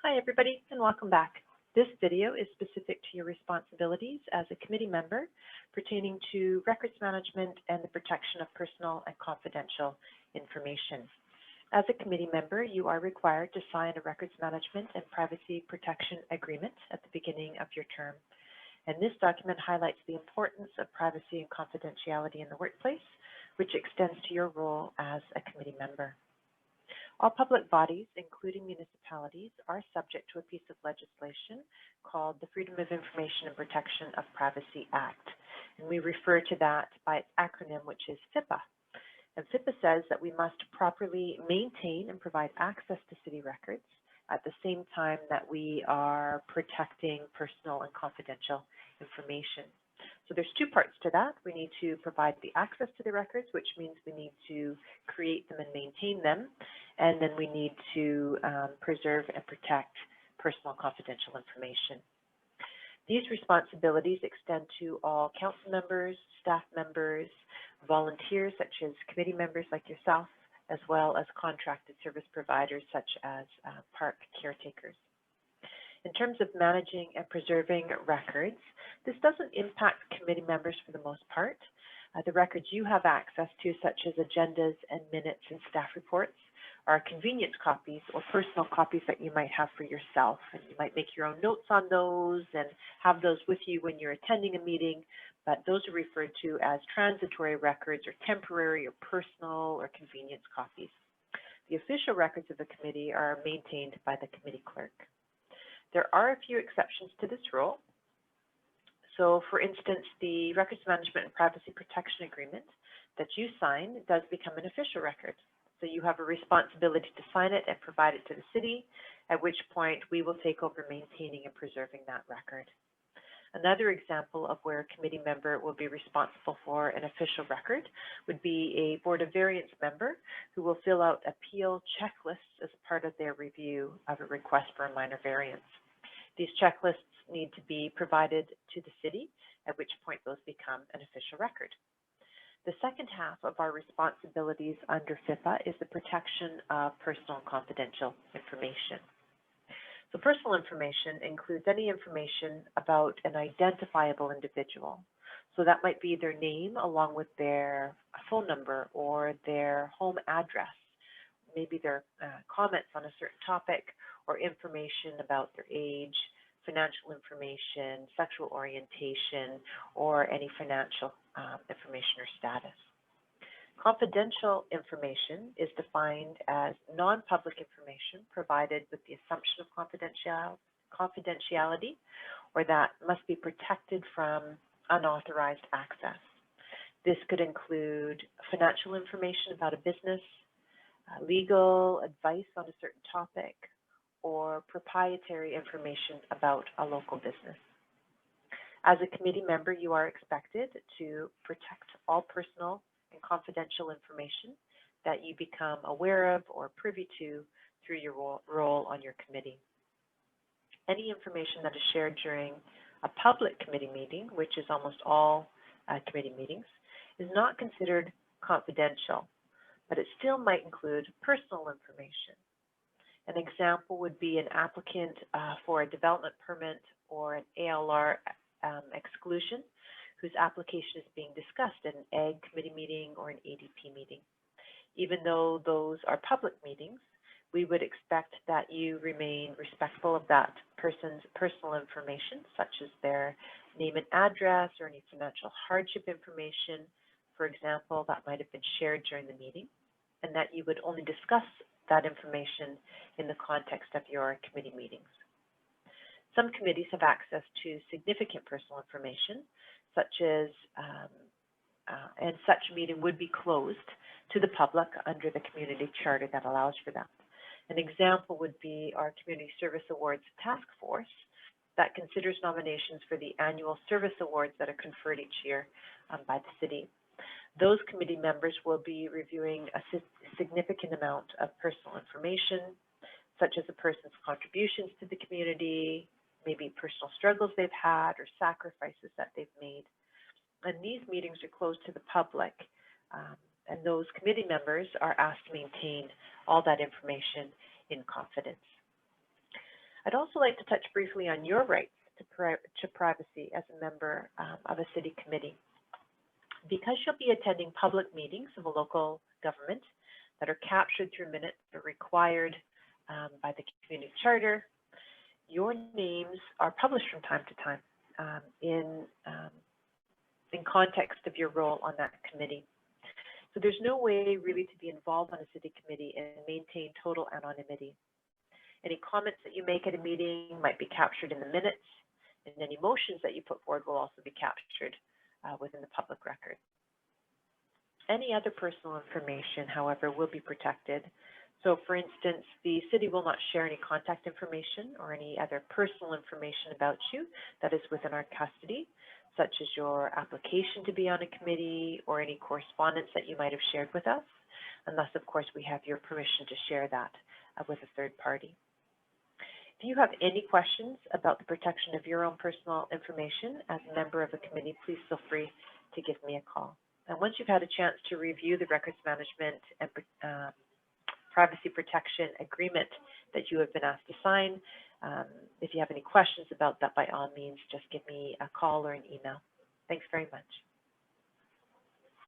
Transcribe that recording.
Hi, everybody, and welcome back. This video is specific to your responsibilities as a committee member pertaining to records management and the protection of personal and confidential information. As a committee member, you are required to sign a records management and privacy protection agreement at the beginning of your term. And this document highlights the importance of privacy and confidentiality in the workplace, which extends to your role as a committee member. All public bodies, including municipalities, are subject to a piece of legislation called the Freedom of Information and Protection of Privacy Act. And we refer to that by its acronym, which is FIPA. And FIPA says that we must properly maintain and provide access to city records at the same time that we are protecting personal and confidential information. So there's two parts to that. We need to provide the access to the records, which means we need to create them and maintain them. And then we need to preserve and protect personal confidential information. These responsibilities extend to all council members, staff members, volunteers such as committee members like yourself, as well as contracted service providers such as park caretakers. In terms of managing and preserving records, this doesn't impact committee members for the most part. The records you have access to, such as agendas and minutes and staff reports, are convenience copies or personal copies that you might have for yourself. And you might make your own notes on those and have those with you when you're attending a meeting, but those are referred to as transitory records or temporary or personal or convenience copies. The official records of the committee are maintained by the committee clerk. There are a few exceptions to this rule. So, for instance, the Records Management and Privacy Protection Agreement that you sign does become an official record. So you have a responsibility to sign it and provide it to the city, at which point we will take over maintaining and preserving that record. Another example of where a committee member will be responsible for an official record would be a Board of Variance member who will fill out appeal checklists as part of their review of a request for a minor variance. These checklists need to be provided to the city, at which point those become an official record. The second half of our responsibilities under FIPA is the protection of personal and confidential information. So personal information includes any information about an identifiable individual. So that might be their name along with their phone number or their home address, maybe their comments on a certain topic or information about their age, financial information, sexual orientation, or any financial information or status. Confidential information is defined as non-public information provided with the assumption of confidentiality, or that must be protected from unauthorized access. This could include financial information about a business, legal advice on a certain topic, or proprietary information about a local business. As a committee member, you are expected to protect all personal and confidential information that you become aware of or privy to through your role on your committee. Any information that is shared during a public committee meeting, which is almost all committee meetings, is not considered confidential, but it still might include personal information. An example would be an applicant for a development permit or an ALR exclusion whose application is being discussed at an AG committee meeting or an ADP meeting. Even though those are public meetings, we would expect that you remain respectful of that person's personal information, such as their name and address or any financial hardship information, for example, that might have been shared during the meeting, and that you would only discuss that information in the context of your committee meetings. Some committees have access to significant personal information, such as, and such meeting would be closed to the public under the community charter that allows for that. An example would be our Community Service Awards Task Force that considers nominations for the annual service awards that are conferred each year by the city. Those committee members will be reviewing a significant amount of personal information, such as a person's contributions to the community, maybe personal struggles they've had or sacrifices that they've made. And these meetings are closed to the public, and those committee members are asked to maintain all that information in confidence. I'd also like to touch briefly on your rights to privacy as a member of a city committee. Because you'll be attending public meetings of a local government that are captured through minutes that are required by the community charter, your names are published from time to time in context of your role on that committee. So there's no way really to be involved on a city committee and maintain total anonymity. Any comments that you make at a meeting might be captured in the minutes, and any motions that you put forward will also be captured within the public record. Any other personal information, however, will be protected. So for instance, the city will not share any contact information or any other personal information about you that is within our custody, such as your application to be on a committee or any correspondence that you might have shared with us, unless, of course, we have your permission to share that with a third party. If you have any questions about the protection of your own personal information as a member of a committee, please feel free to give me a call. And once you've had a chance to review the records management and privacy protection agreement that you have been asked to sign, if you have any questions about that, by all means, just give me a call or an email. Thanks very much.